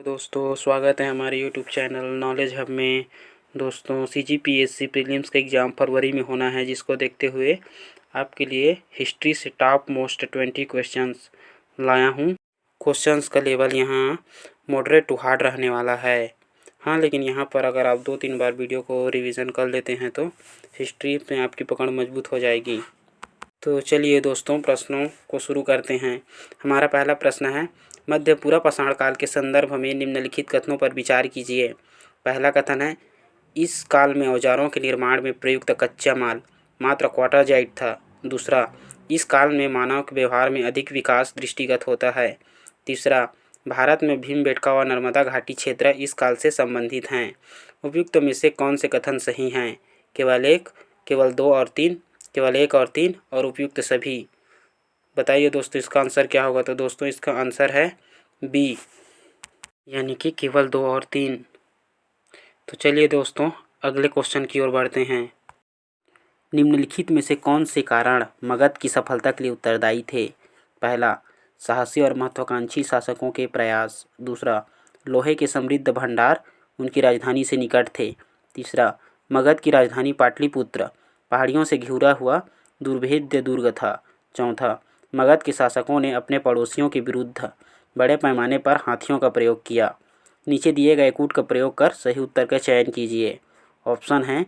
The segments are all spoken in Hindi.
दोस्तों स्वागत है हमारे यूट्यूब चैनल नॉलेज हब में। दोस्तों CGPSC प्रीलिम्स का एग्ज़ाम फरवरी में होना है, जिसको देखते हुए आपके लिए हिस्ट्री से टॉप मोस्ट 20 क्वेश्चंस लाया हूँ। क्वेश्चंस का लेवल यहाँ मॉडरेट टू हार्ड रहने वाला है। हाँ, लेकिन यहाँ पर अगर आप 2-3 बार वीडियो को रिवीजन कर लेते हैं तो हिस्ट्री में आपकी पकड़ मजबूत हो जाएगी। तो चलिए दोस्तों प्रश्नों को शुरू करते हैं। हमारा पहला प्रश्न है, मध्य पूर्व पाषाण काल के संदर्भ में निम्नलिखित कथनों पर विचार कीजिए। पहला कथन है, इस काल में औजारों के निर्माण में प्रयुक्त कच्चा माल मात्र क्वार्टाजाइट था। दूसरा, इस काल में मानव के व्यवहार में अधिक विकास दृष्टिगत होता है। तीसरा, भारत में भीमबेटका व नर्मदा घाटी क्षेत्र इस काल से संबंधित हैं। उपयुक्त में से कौन से कथन सही हैं? केवल एक, केवल दो और तीन, केवल एक और तीन और उपयुक्त सभी। बताइए दोस्तों इसका आंसर क्या होगा? तो दोस्तों इसका आंसर है बी, यानी कि केवल दो और तीन। तो चलिए दोस्तों अगले क्वेश्चन की ओर बढ़ते हैं। निम्नलिखित में से कौन से कारण मगध की सफलता के लिए उत्तरदायी थे? पहला, साहसी और महत्वाकांक्षी शासकों के प्रयास। दूसरा, लोहे के समृद्ध भंडार उनकी राजधानी से निकट थे। तीसरा, मगध की राजधानी पाटलिपुत्र पहाड़ियों से घिरा हुआ दुर्भेद्य दुर्ग था। चौथा, मगध के शासकों ने अपने पड़ोसियों के विरुद्ध बड़े पैमाने पर हाथियों का प्रयोग किया। नीचे दिए गए कूट का प्रयोग कर सही उत्तर का चयन कीजिए। ऑप्शन हैं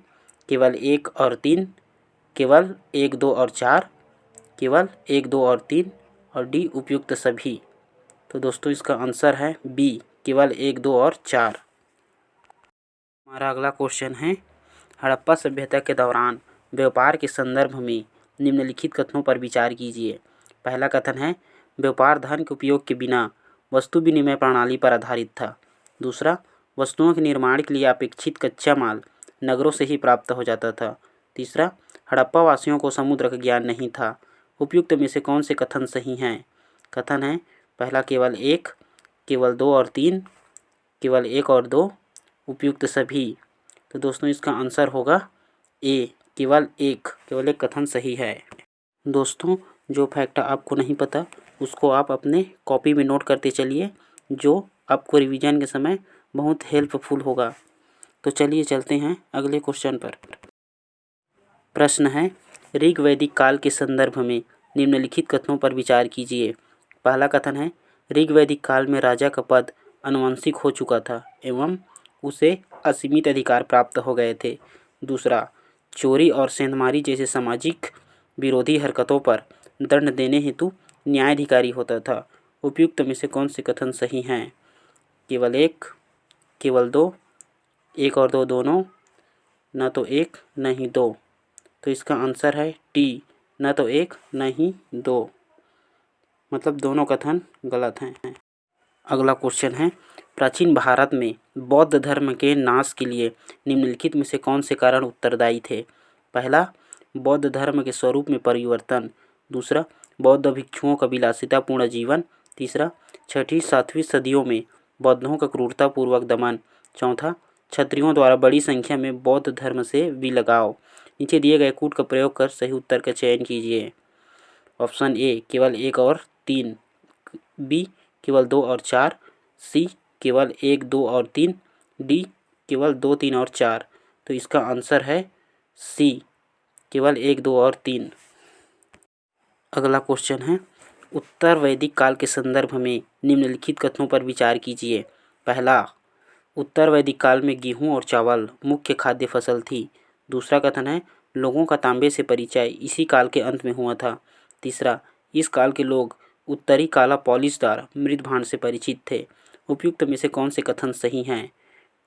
केवल एक और तीन, केवल एक, दो और चार, केवल एक, दो और तीन और डी उपयुक्त सभी। तो दोस्तों इसका आंसर है बी, केवल एक, दो और चार। हमारा अगला क्वेश्चन है, हड़प्पा सभ्यता के दौरान व्यापार के संदर्भ में निम्नलिखित कथनों पर विचार कीजिए। पहला कथन है, व्यापार धन के उपयोग के बिना वस्तु विनिमय प्रणाली पर आधारित था। दूसरा, वस्तुओं के निर्माण के लिए अपेक्षित कच्चा माल नगरों से ही प्राप्त हो जाता था। तीसरा, हड़प्पा वासियों को समुद्र का ज्ञान नहीं था। उपयुक्त में से कौन से कथन सही हैं? कथन है, पहला केवल एक, केवल दो और तीन, केवल एक और दो, उपयुक्त सभी। तो दोस्तों इसका आंसर होगा ए, केवल एक कथन सही है। दोस्तों जो फैक्ट आपको नहीं पता उसको आप अपने कॉपी में नोट करते चलिए, जो आपको रिवीजन के समय बहुत हेल्पफुल होगा। तो चलिए चलते हैं अगले क्वेश्चन पर। प्रश्न है, ऋग वैदिक काल के संदर्भ में निम्नलिखित कथनों पर विचार कीजिए। पहला कथन है, ऋग वैदिक काल में राजा का पद आनुवंशिक हो चुका था एवं उसे असीमित अधिकार प्राप्त हो गए थे। दूसरा, चोरी और सेंधमारी जैसे सामाजिक विरोधी हरकतों पर दंड देने हेतु न्यायाधिकारी होता था। उपयुक्त में से कौन से कथन सही हैं? केवल एक, केवल दो, एक और दो दोनों, न तो एक न ही दो। तो इसका आंसर है टी, न तो एक न ही दो, मतलब दोनों कथन गलत हैं। अगला क्वेश्चन है, प्राचीन भारत में बौद्ध धर्म के नाश के लिए निम्नलिखित में से कौन से कारण उत्तरदायी थे? पहला, बौद्ध धर्म के स्वरूप में परिवर्तन। दूसरा, बौद्ध भिक्षुओं का विलासितापूर्ण जीवन। तीसरा, 6वीं-7वीं सदियों में बौद्धों का क्रूरतापूर्वक दमन। चौथा, क्षत्रियों द्वारा बड़ी संख्या में बौद्ध धर्म से विलगाव। नीचे दिए गए कूट का प्रयोग कर सही उत्तर का चयन कीजिए। ऑप्शन ए, केवल एक और तीन, बी, केवल दो और चार, सी, केवल एक, दो और तीन, डी, केवल दो, तीन और चार। तो इसका आंसर है सी, केवल एक, दो और तीन। अगला क्वेश्चन है, उत्तर वैदिक काल के संदर्भ में निम्नलिखित कथनों पर विचार कीजिए। पहला, उत्तर वैदिक काल में गेहूं और चावल मुख्य खाद्य फसल थी। दूसरा कथन है, लोगों का तांबे से परिचय इसी काल के अंत में हुआ था। तीसरा, इस काल के लोग उत्तरी काला पॉलिशदार मृद भांड से परिचित थे। उपयुक्त में से कौन से कथन सही हैं?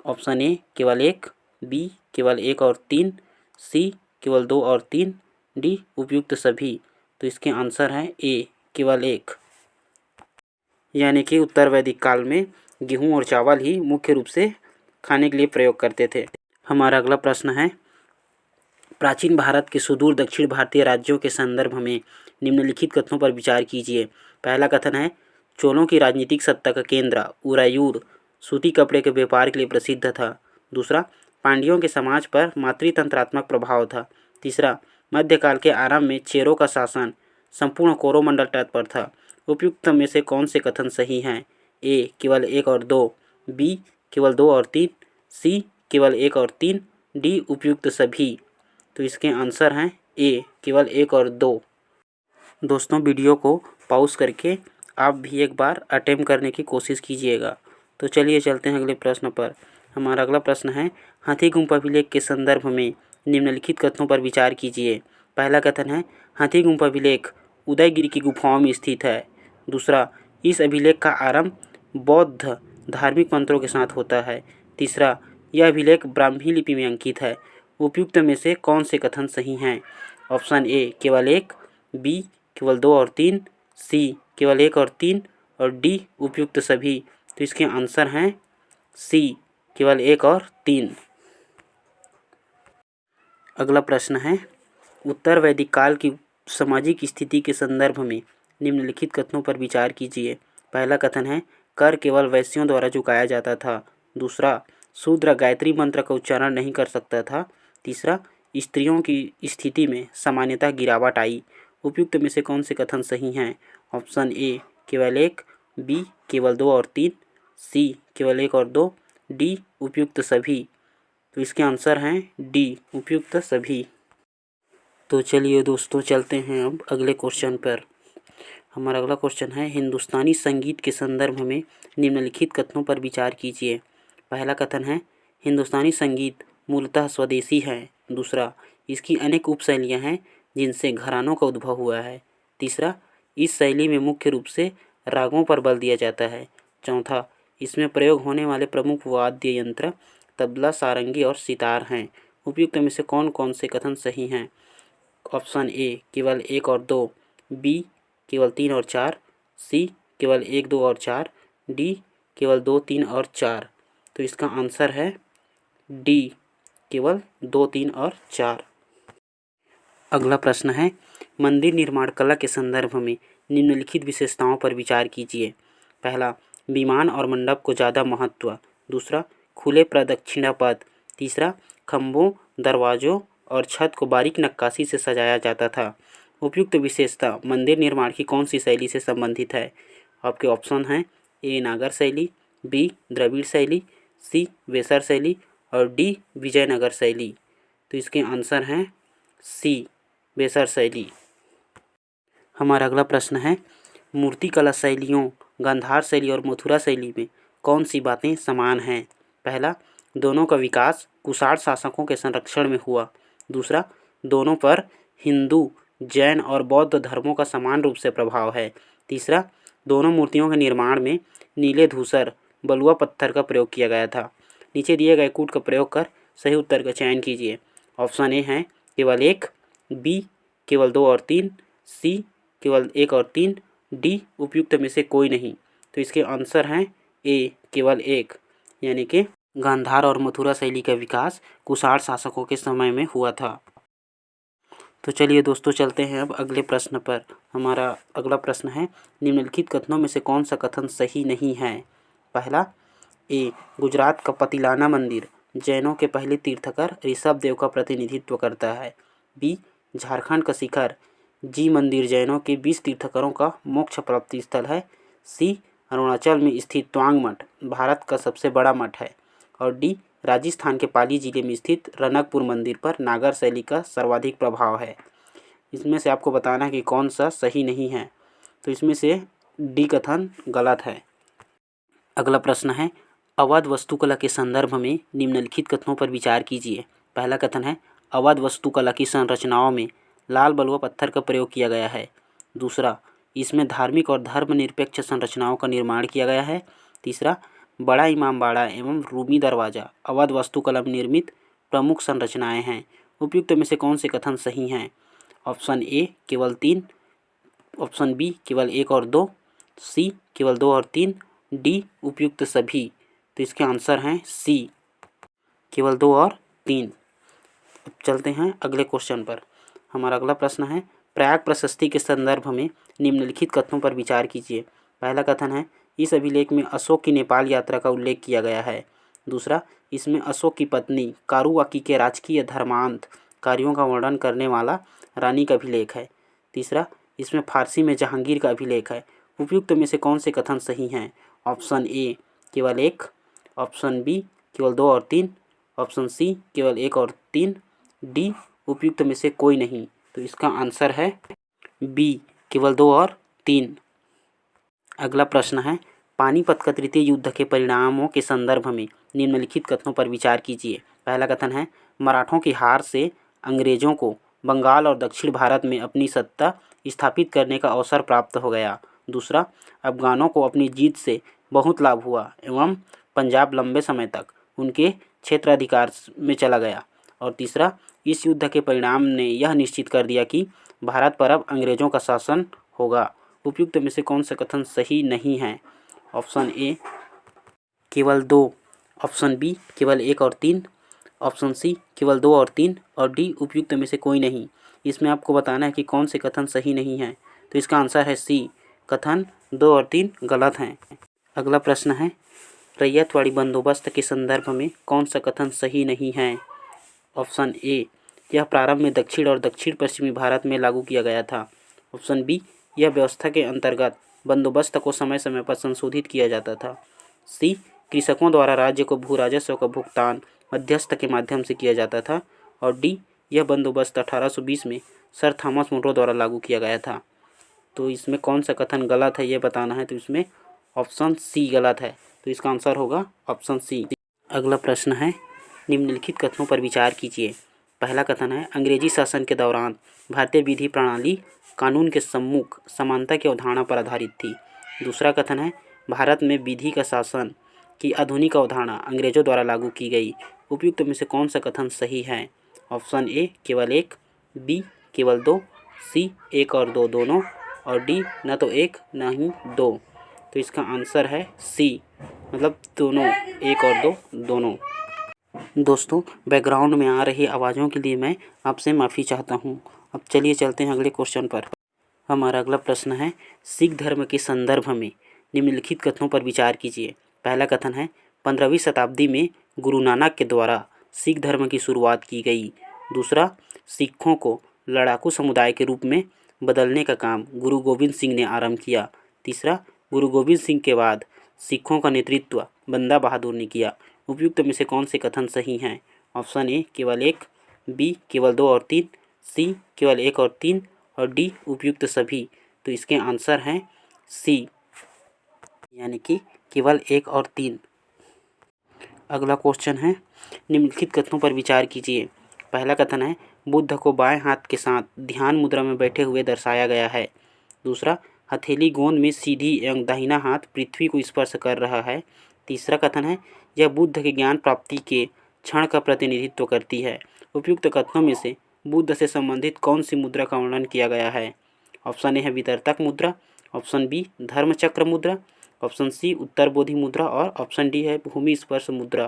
ऑप्शन ए, केवल एक, बी, केवल एक और तीन, सी, केवल दो और तीन, डी, उपयुक्त सभी। तो इसके आंसर है ए, केवल एक, यानी कि उत्तर वैदिक काल में गेहूं और चावल ही मुख्य रूप से खाने के लिए प्रयोग करते थे। हमारा अगला प्रश्न है, प्राचीन भारत के सुदूर दक्षिण भारतीय राज्यों के संदर्भ में निम्नलिखित कथनों पर विचार कीजिए। पहला कथन है, चोलों की राजनीतिक सत्ता का केंद्र उरायूर सूती कपड़े के व्यापार के लिए प्रसिद्ध था। दूसरा, पांड्यों के समाज पर मातृतंत्रात्मक प्रभाव था। तीसरा, मध्यकाल के आरंभ में चेरों का शासन संपूर्ण कोरोमंडल तट पर था। उपयुक्त में से कौन से कथन सही हैं? ए, केवल एक और दो, बी केवल 2 और 3, सी केवल 1 और 3, डी उपयुक्त सभी। तो इसके आंसर हैं ए केवल 1 और 2। दोस्तों वीडियो को पॉज करके आप भी एक बार अटेम्प्ट करने की कोशिश कीजिएगा। तो चलिए चलते हैं अगले प्रश्न पर। हमारा अगला प्रश्न है, हाथी गुम्फा अभिलेख के संदर्भ में निम्नलिखित कथनों पर विचार कीजिए। पहला कथन है, हाथी गुम्फा अभिलेख उदयगिरि की गुफाओं में स्थित है। दूसरा, इस अभिलेख का आरंभ बौद्ध धार्मिक मंत्रों के साथ होता है। तीसरा, यह अभिलेख ब्राह्मी लिपि में अंकित है। उपयुक्त में से कौन से कथन सही हैं? ऑप्शन ए केवल 1, बी केवल 2 और 3, सी केवल 1 और 3 और डी उपयुक्त सभी। तो इसके आंसर हैं सी केवल 1 और 3। अगला प्रश्न है, उत्तर वैदिक काल की सामाजिक स्थिति के संदर्भ में निम्नलिखित कथनों पर विचार कीजिए। पहला कथन है, कर केवल वैश्यों द्वारा चुकाया जाता था। दूसरा, शूद्र गायत्री मंत्र का उच्चारण नहीं कर सकता था। तीसरा, स्त्रियों की स्थिति में सामान्यतः गिरावट आई। उपयुक्त में से कौन से कथन सही हैं? ऑप्शन ए केवल 1, बी केवल 2 और 3, सी केवल 1 और 2, डी उपयुक्त सभी। तो इसके आंसर हैं डी उपयुक्त सभी। तो चलिए दोस्तों चलते हैं अब अगले क्वेश्चन पर। हमारा अगला क्वेश्चन है, हिंदुस्तानी संगीत के संदर्भ में निम्नलिखित कथनों पर विचार कीजिए। पहला कथन है, हिंदुस्तानी संगीत मूलतः स्वदेशी है। दूसरा, इसकी अनेक उपशैलियाँ हैं जिनसे घरानों का उद्भव हुआ है। तीसरा, इस शैली में मुख्य रूप से रागों पर बल दिया जाता है। चौथा, इसमें प्रयोग होने वाले प्रमुख वाद्य यंत्र तबला, सारंगी और सितार हैं। उपयुक्त में से कौन कौन से कथन सही हैं? ऑप्शन ए केवल 1 और 2, बी केवल 3 और 4, सी केवल 1, 2 और 4, डी केवल 2, 3 और 4। तो इसका आंसर है डी केवल 2, 3 और 4। अगला प्रश्न है, मंदिर निर्माण कला के संदर्भ में निम्नलिखित विशेषताओं पर विचार कीजिए। पहला, विमान और मंडप को ज़्यादा महत्व। दूसरा, खुले प्रदक्षिणा पथ। तीसरा, खंभों, दरवाज़ों और छत को बारीक नक्काशी से सजाया जाता था। उपयुक्त विशेषता मंदिर निर्माण की कौन सी शैली से संबंधित है? आपके ऑप्शन हैं ए नागर शैली, बी द्रविड़ शैली, सी वेसर शैली और डी विजयनगर शैली। तो इसके आंसर हैं सी वेसर शैली। हमारा अगला प्रश्न है, मूर्तिकला शैलियों गांधार शैली और मथुरा शैली में कौन सी बातें समान हैं? पहला, दोनों का विकास कुषाण शासकों के संरक्षण में हुआ। दूसरा, दोनों पर हिंदू, जैन और बौद्ध धर्मों का समान रूप से प्रभाव है। तीसरा, दोनों मूर्तियों के निर्माण में नीले धूसर बलुआ पत्थर का प्रयोग किया गया था। नीचे दिए गए कूट का प्रयोग कर सही उत्तर का चयन कीजिए। ऑप्शन ए है केवल 1, बी केवल 2 और 3, सी केवल 1 और 3, डी उपयुक्त में से कोई नहीं। तो इसके आंसर हैं ए केवल 1, यानी कि गांधार और मथुरा शैली का विकास कुषाण शासकों के समय में हुआ था। तो चलिए दोस्तों चलते हैं अब अगले प्रश्न पर। हमारा अगला प्रश्न है, निम्नलिखित कथनों में से कौन सा कथन सही नहीं है? पहला, ए गुजरात का पतिलाना मंदिर जैनों के पहले तीर्थकर ऋषभ देव का प्रतिनिधित्व करता है। बी झारखंड का शिखर जी मंदिर जैनों के 20 तीर्थकरों का मोक्ष प्राप्ति स्थल है। सी अरुणाचल में स्थित तवांग मठ भारत का सबसे बड़ा मठ है। और डी राजस्थान के पाली जिले में स्थित रनकपुर मंदिर पर नागर शैली का सर्वाधिक प्रभाव है। इसमें से आपको बताना है कि कौन सा सही नहीं है। तो इसमें से डी कथन गलत है। अगला प्रश्न है, अवध वास्तुकला के संदर्भ में निम्नलिखित कथनों पर विचार कीजिए। पहला कथन है, अवध वास्तुकला की संरचनाओं में लाल बलुआ पत्थर का प्रयोग किया गया है। दूसरा, इसमें धार्मिक और धर्मनिरपेक्ष संरचनाओं का निर्माण किया गया है। तीसरा, बड़ा इमामबाड़ा एवं रूमी दरवाज़ा अवध वास्तुकला में निर्मित प्रमुख संरचनाएं हैं। उपयुक्त में से कौन से कथन सही हैं? ऑप्शन ए केवल 3, ऑप्शन बी केवल 1 और 2, सी केवल 2 और 3, डी उपयुक्त सभी। तो इसके आंसर हैं सी केवल 2 और 3। अब चलते हैं अगले क्वेश्चन पर। हमारा अगला प्रश्न है, प्रयाग प्रशस्ति के संदर्भ में निम्नलिखित कथनों पर विचार कीजिए। पहला कथन है, इस अभिलेख में अशोक की नेपाल यात्रा का उल्लेख किया गया है। दूसरा, इसमें अशोक की पत्नी कारुवाकी के राजकीय धर्मांत कार्यों का वर्णन करने वाला रानी का अभिलेख है। तीसरा, इसमें फारसी में जहांगीर का अभिलेख है। उपयुक्त में से कौन से कथन सही हैं? ऑप्शन ए केवल 1, ऑप्शन बी केवल 2 और 3, ऑप्शन सी केवल 1 और 3, डी उपयुक्त में से कोई नहीं। तो इसका आंसर है बी केवल 2 और 3। अगला प्रश्न है, पानीपत का तृतीय युद्ध के परिणामों के संदर्भ में निम्नलिखित कथनों पर विचार कीजिए। पहला कथन है, मराठों की हार से अंग्रेजों को बंगाल और दक्षिण भारत में अपनी सत्ता स्थापित करने का अवसर प्राप्त हो गया। दूसरा, अफगानों को अपनी जीत से बहुत लाभ हुआ एवं पंजाब लंबे समय तक उनके क्षेत्राधिकार में चला गया। और तीसरा, इस युद्ध के परिणाम ने यह निश्चित कर दिया कि भारत पर अब अंग्रेजों का शासन होगा। उपयुक्त में से कौन सा कथन सही नहीं है? ऑप्शन ए केवल 2, ऑप्शन बी केवल 1 और 3, ऑप्शन सी केवल 2 और 3 और डी उपयुक्त में से कोई नहीं। इसमें आपको बताना है कि कौन से कथन सही नहीं है। तो इसका आंसर है सी, कथन 2 और 3 गलत हैं। अगला प्रश्न है, रैयतवाड़ी बंदोबस्त के संदर्भ में कौन सा कथन सही नहीं है? ऑप्शन ए, यह प्रारंभ में दक्षिण और दक्षिण पश्चिमी भारत में लागू किया गया था। ऑप्शन बी, यह व्यवस्था के अंतर्गत बंदोबस्त को समय समय पर संशोधित किया जाता था। सी, कृषकों द्वारा राज्य को भू राजस्व का भुगतान मध्यस्थ के माध्यम से किया जाता था। और डी, यह बंदोबस्त 1820 में सर थॉमस मुनरो द्वारा लागू किया गया था। तो इसमें कौन सा कथन गलत है ये बताना है। तो इसमें ऑप्शन सी गलत है। तो इसका आंसर होगा ऑप्शन सी। अगला प्रश्न है, निम्नलिखित कथनों पर विचार कीजिए। पहला कथन है, अंग्रेजी शासन के दौरान भारतीय विधि प्रणाली कानून के सम्मुख समानता की अवधारणा पर आधारित थी। दूसरा कथन है, भारत में विधि का शासन की आधुनिक अवधारणा अंग्रेजों द्वारा लागू की गई। उपयुक्त में से कौन सा कथन सही है? ऑप्शन ए केवल 1, बी केवल 2, सी 1 और 2 दोनों और डी न तो 1 न ही 2। तो इसका आंसर है सी, मतलब दोनों, 1 और 2 दोनों। दोस्तों, बैकग्राउंड में आ रही आवाज़ों के लिए मैं आपसे माफ़ी चाहता हूँ। अब चलिए चलते हैं अगले क्वेश्चन पर। हमारा अगला प्रश्न है, सिख धर्म के संदर्भ में निम्नलिखित कथनों पर विचार कीजिए। पहला कथन है, 15वीं शताब्दी में गुरु नानक के द्वारा सिख धर्म की शुरुआत की गई। दूसरा, सिखों को लड़ाकू समुदाय के रूप में बदलने का काम गुरु गोविंद सिंह ने आरंभ किया। तीसरा, गुरु गोविंद सिंह के बाद सिखों का नेतृत्व बंदा बहादुर ने किया। उपयुक्त में से कौन से कथन सही हैं? ऑप्शन ए केवल 1, बी केवल 2 और 3, सी केवल 1 और 3 और डी उपयुक्त सभी। तो इसके आंसर हैं सी, यानी कि केवल 1 और 3। अगला क्वेश्चन है, निम्नलिखित कथनों पर विचार कीजिए। पहला कथन है, बुद्ध को बाएं हाथ के साथ ध्यान मुद्रा में बैठे हुए दर्शाया गया है। दूसरा, हथेली गोंद में सीधी एवं दाहिना हाथ पृथ्वी को स्पर्श कर रहा है। तीसरा कथन है, यह बुद्ध के ज्ञान प्राप्ति के क्षण का प्रतिनिधित्व करती है। उपयुक्त कथनों में से बुद्ध से संबंधित कौन सी मुद्रा का वर्णन किया गया है? ऑप्शन ए है वितर्तक मुद्रा, ऑप्शन बी धर्म चक्र मुद्रा, ऑप्शन सी उत्तर बोधि मुद्रा और ऑप्शन डी है भूमि स्पर्श मुद्रा।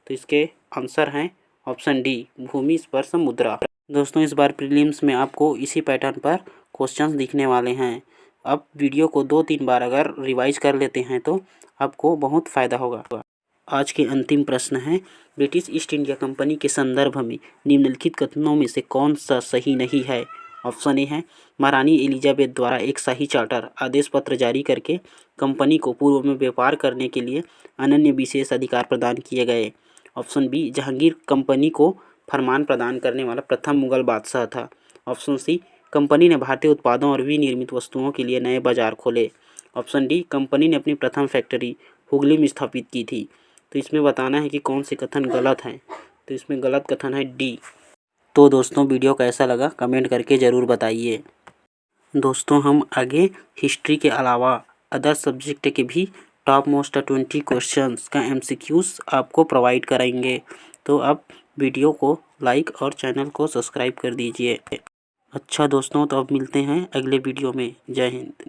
तो इसके आंसर हैं ऑप्शन डी, भूमि स्पर्श मुद्रा। दोस्तों, इस बार प्रीलिम्स में आपको इसी पैटर्न पर क्वेश्चंस दिखने वाले हैं। अब वीडियो को 2-3 बार अगर रिवाइज कर लेते हैं तो आपको बहुत फ़ायदा होगा। आज के अंतिम प्रश्न है, ब्रिटिश ईस्ट इंडिया कंपनी के संदर्भ में निम्नलिखित कथनों में से कौन सा सही नहीं है? ऑप्शन ए है, महारानी एलिजाबेथ द्वारा एक शाही चार्टर आदेश पत्र जारी करके कंपनी को पूर्व में व्यापार करने के लिए अनन्य विशेष अधिकार प्रदान किए गए। ऑप्शन बी, जहांगीर कंपनी को फरमान प्रदान करने वाला प्रथम मुगल बादशाह था। ऑप्शन सी, कंपनी ने भारतीय उत्पादों और विनिर्मित वस्तुओं के लिए नए बाजार खोले। ऑप्शन डी, कंपनी ने अपनी प्रथम फैक्ट्री हुगली में स्थापित की थी। तो इसमें बताना है कि कौन से कथन गलत हैं। तो इसमें गलत कथन है डी। तो दोस्तों, वीडियो कैसा लगा कमेंट करके ज़रूर बताइए। दोस्तों, हम आगे हिस्ट्री के अलावा अदर सब्जेक्ट के भी टॉप मोस्ट 20 क्वेश्चंस का MCQs आपको प्रोवाइड कराएंगे। तो अब वीडियो को लाइक और चैनल को सब्सक्राइब कर दीजिए। अच्छा दोस्तों, तो अब मिलते हैं अगले वीडियो में। जय हिंद।